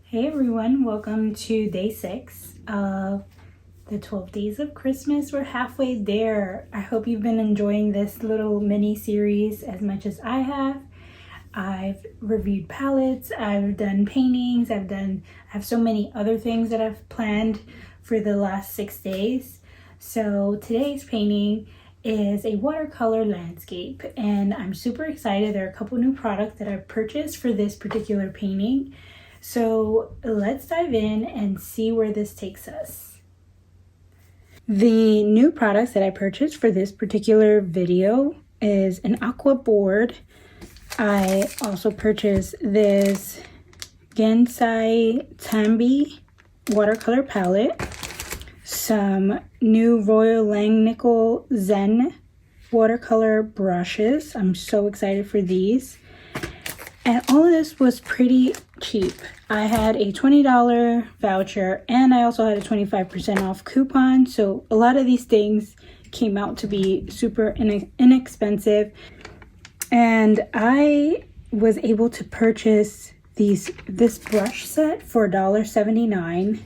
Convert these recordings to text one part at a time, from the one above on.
Hey everyone, welcome to day 6 of the 12 days of Christmas. We're halfway there. I hope you've been enjoying this little mini series as much as I have. I've reviewed palettes, I've done paintings, I have so many other things that I've planned for the last 6 days. So today's painting is a watercolor landscape and I'm super excited. There are a couple new products that I've purchased for this particular painting. So let's dive in and see where this takes us. The new products that I purchased for this particular video is an aquaboard. I also purchased this Gansai Tambi watercolor palette, some new Royal Langnickel Zen watercolor brushes. I'm so excited for these. And all of this was pretty cheap. I had a $20 voucher and I also had a 25% off coupon. So a lot of these things came out to be super inexpensive. And I was able to purchase this brush set for $1.79,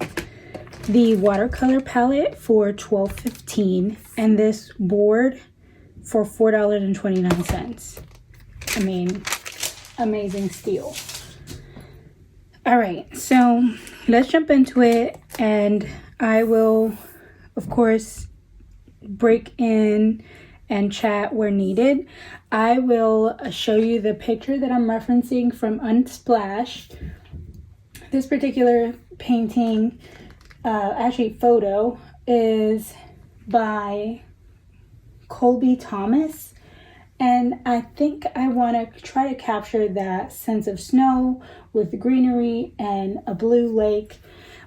the watercolor palette for $12.15, and this board for $4.29. I mean, amazing steal. All right, so let's jump into it, and I will of course break in and chat where needed. I will show you the picture that I'm referencing from Unsplash. This particular painting, actually photo, is by Colby Thomas. And I think I want to try to capture that sense of snow with greenery and a blue lake.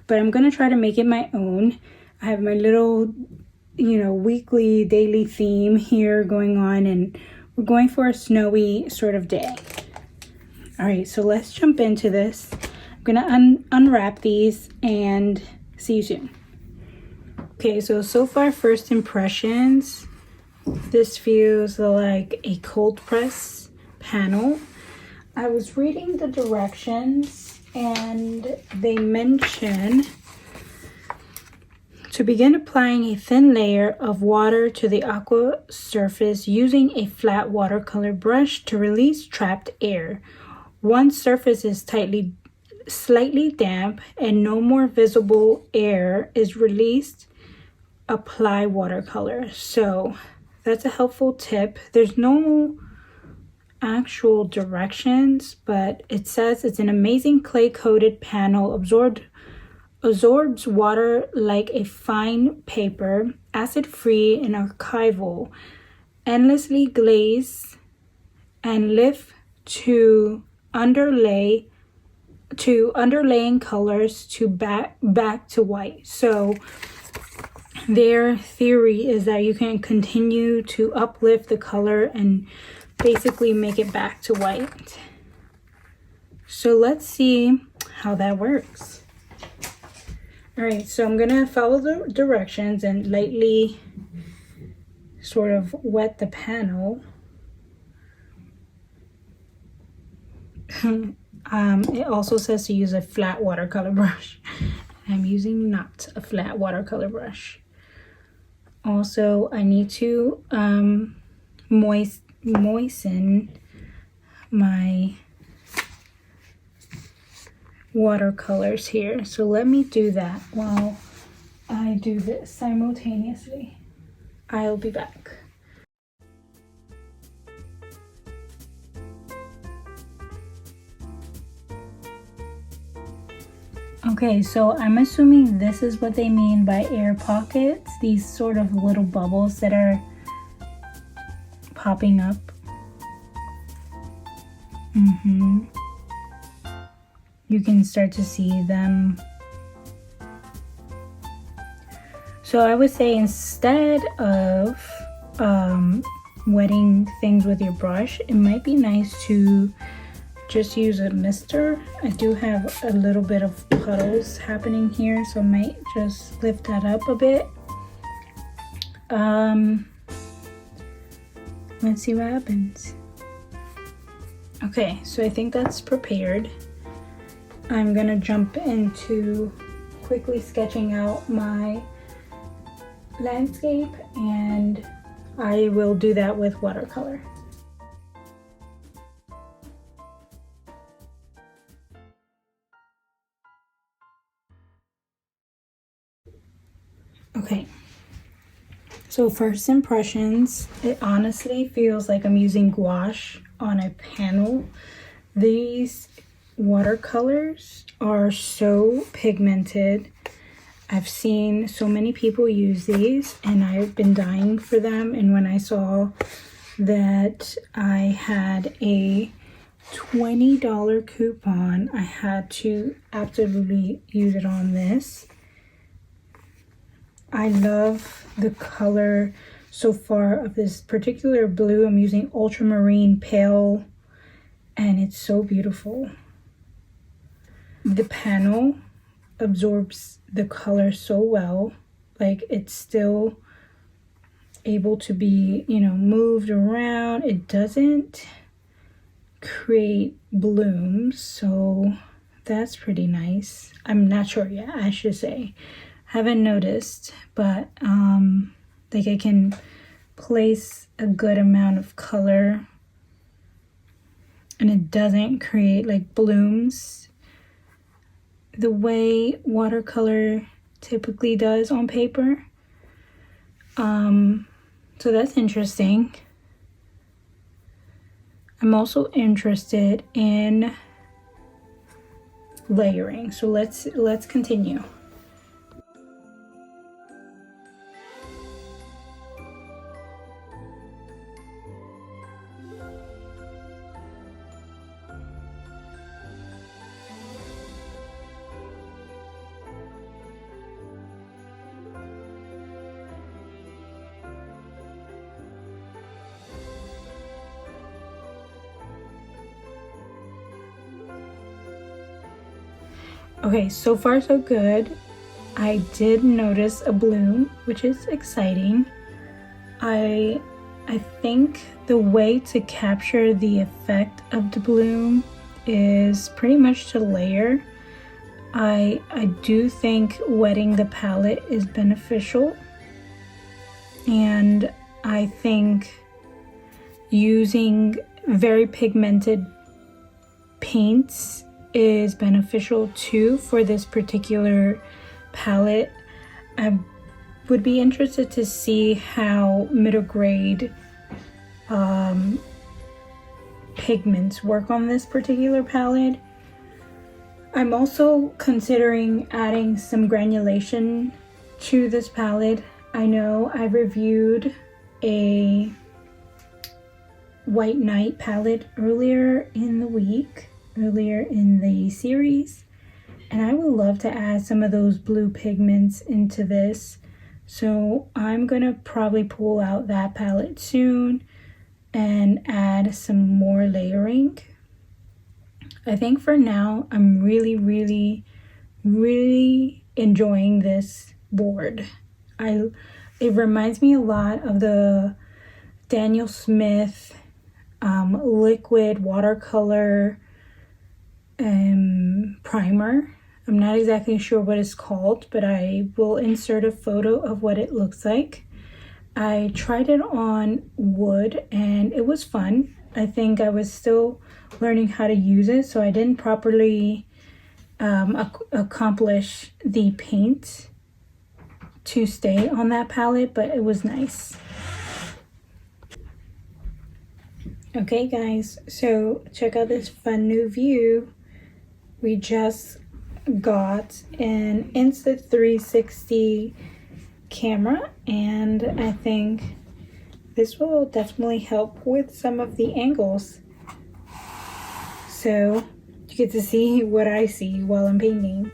But I'm going to try to make it my own. I have my little, weekly, daily theme here going on. And we're going for a snowy sort of day. All right, so let's jump into this. I'm going to unwrap these and see you soon. Okay, so far first impressions. This feels like a cold press panel. I was reading the directions and they mention to begin applying a thin layer of water to the aqua surface using a flat watercolor brush to release trapped air. Once surface is slightly damp and no more visible air is released, apply watercolor. So that's a helpful tip. There's no actual directions, but it says it's an amazing clay-coated panel, absorbs water like a fine paper, acid-free and archival, endlessly glaze and lift to underlaying colors to back to white. So their theory is that you can continue to uplift the color and basically make it back to white. So let's see how that works. All right, so I'm gonna follow the directions and lightly sort of wet the panel. It also says to use a flat watercolor brush. I'm using not a flat watercolor brush. Also, I need to moisten my watercolors here. So let me do that while I do this simultaneously. I'll be back. Okay, so I'm assuming this is what they mean by air pockets, these sort of little bubbles that are popping up. You can start to see them. So I would say instead of wetting things with your brush, it might be nice to just use a mister. I do have a little bit of puddles happening here, so I might just lift that up a bit. Let's see what happens. Okay, so I think that's prepared. I'm gonna jump into quickly sketching out my landscape, and I will do that with watercolor. Okay, so first impressions, it honestly feels like I'm using gouache on a panel. These watercolors are so pigmented. I've seen so many people use these and I've been dying for them, and when I saw that I had a $20 coupon, I had to absolutely use it on this. I love the color so far of this particular blue. I'm using ultramarine pale and it's so beautiful. The panel absorbs the color so well, like it's still able to be, you know, moved around. It doesn't create blooms, so that's pretty nice. I'm not sure yet, I should say. Haven't noticed, but like I can place a good amount of color and it doesn't create like blooms the way watercolor typically does on paper. So that's interesting. I'm also interested in layering, so let's continue. Okay, so far so good. I did notice a bloom, which is exciting. I think the way to capture the effect of the bloom is pretty much to layer. I do think wetting the palette is beneficial, and I think using very pigmented paints is beneficial too for this particular palette. I would be interested to see how middle grade pigments work on this particular palette. I'm also considering adding some granulation to this palette. I know I reviewed a White Night palette earlier in the series, and I would love to add some of those blue pigments into this, so I'm gonna probably pull out that palette soon and add some more layering. I think for now I'm really enjoying this board. It reminds me a lot of the Daniel Smith liquid watercolor primer. I'm not exactly sure what it's called, but I will insert a photo of what it looks like. I tried it on wood and it was fun. I think I was still learning how to use it, so I didn't properly accomplish the paint to stay on that palette, but it was nice. Okay guys, so check out this fun new view. We just got an Insta360 camera, and I think this will definitely help with some of the angles. So you get to see what I see while I'm painting.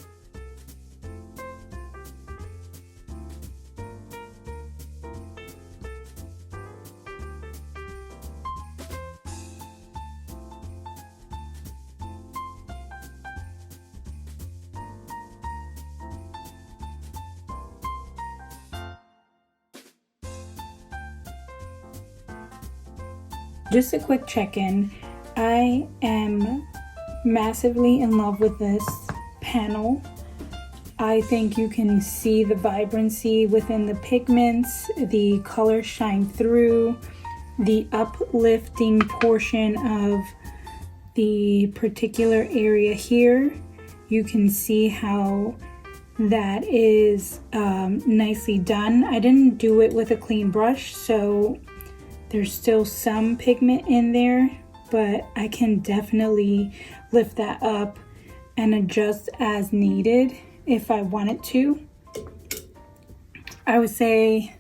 Just a quick check-in. I am massively in love with this panel. I think you can see the vibrancy within the pigments, the colors shine through, the uplifting portion of the particular area here. You can see how that is nicely done. I didn't do it with a clean brush, so there's still some pigment in there, but I can definitely lift that up and adjust as needed if I wanted to. I would say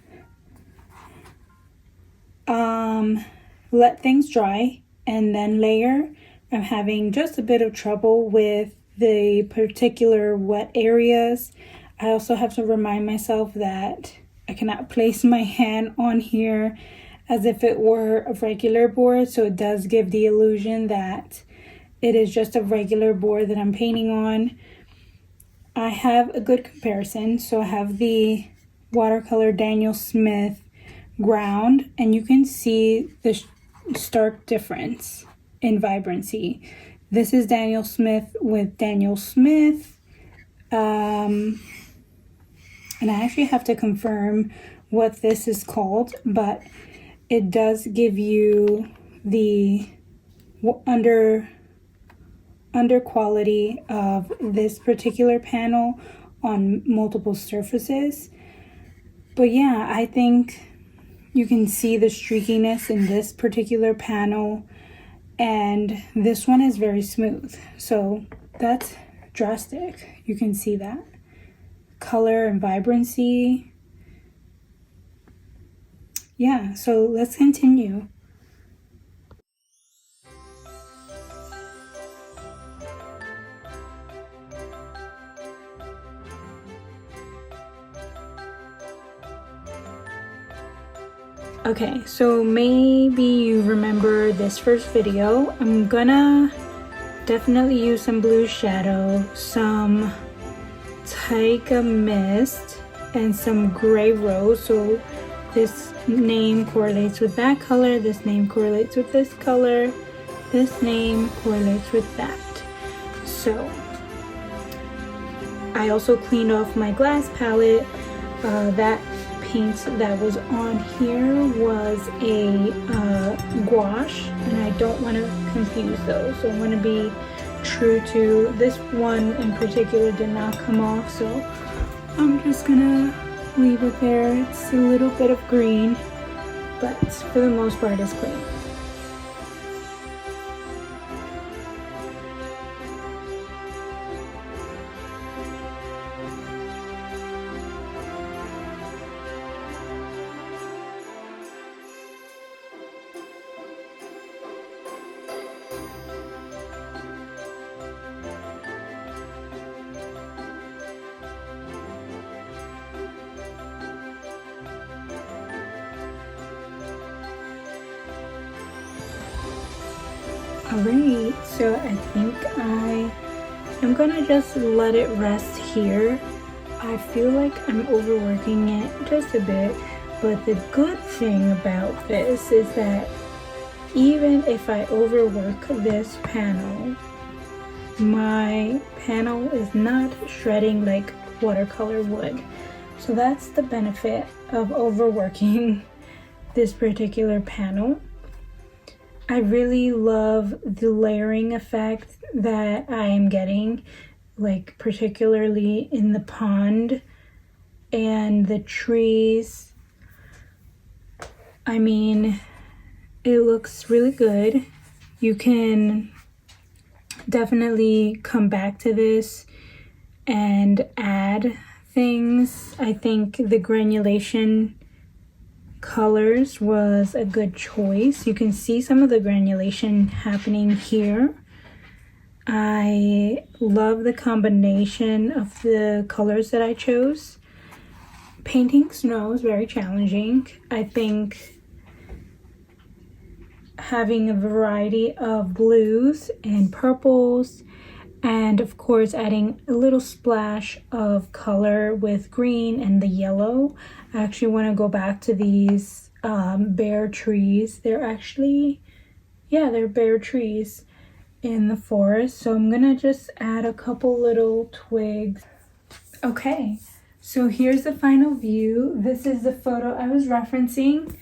let things dry and then layer. I'm having just a bit of trouble with the particular wet areas. I also have to remind myself that I cannot place my hand on here as if it were a regular board, so it does give the illusion that it is just a regular board that I'm painting on. I have a good comparison. So I have the watercolor Daniel Smith ground, and you can see the stark difference in vibrancy. This is Daniel Smith with Daniel Smith. And I actually have to confirm what this is called, but it does give you the under quality of this particular panel on multiple surfaces. But yeah, I think you can see the streakiness in this particular panel, and this one is very smooth, so that's drastic. You can see that color and vibrancy. Yeah, so let's continue. Okay, so maybe you remember this first video. I'm gonna definitely use some blue shadow, some Taika mist, and some gray rose. So this name correlates with that color, this name correlates with this color, this name correlates with that. So I also cleaned off my glass palette. That paint that was on here was a gouache, and I don't want to confuse those, so I want to be true to this one in particular. Did not come off, so I'm just gonna leave it there. It's a little bit of green, but for the most part it's clean. Alright, so I think I am gonna just let it rest here. I feel like I'm overworking it just a bit, but the good thing about this is that even if I overwork this panel, my panel is not shredding like watercolor would. So that's the benefit of overworking this particular panel. I really love the layering effect that I am getting, like particularly in the pond and the trees. I mean, it looks really good. You can definitely come back to this and add things. I think the granulation colors was a good choice. You can see some of the granulation happening here. I love the combination of the colors that I chose. Painting snow is very challenging. I think having a variety of blues and purples, and of course adding a little splash of color with green and the yellow. I actually want to go back to these bare trees. They're actually, yeah, they're bare trees. in the forest, so I'm gonna just add a couple little twigs. Okay, so here's the final view. This is the photo I was referencing,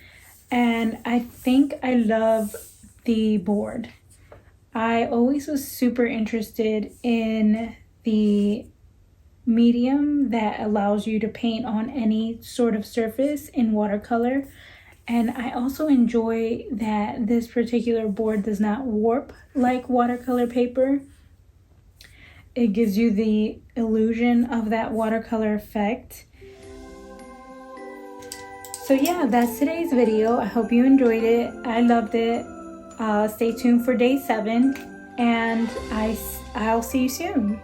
and I think I love the board. I always was super interested in the medium that allows you to paint on any sort of surface in watercolor. And I also enjoy that this particular board does not warp like watercolor paper. It gives you the illusion of that watercolor effect. So yeah, that's today's video. I hope you enjoyed it. I loved it. Stay tuned for day 7, and I'll see you soon.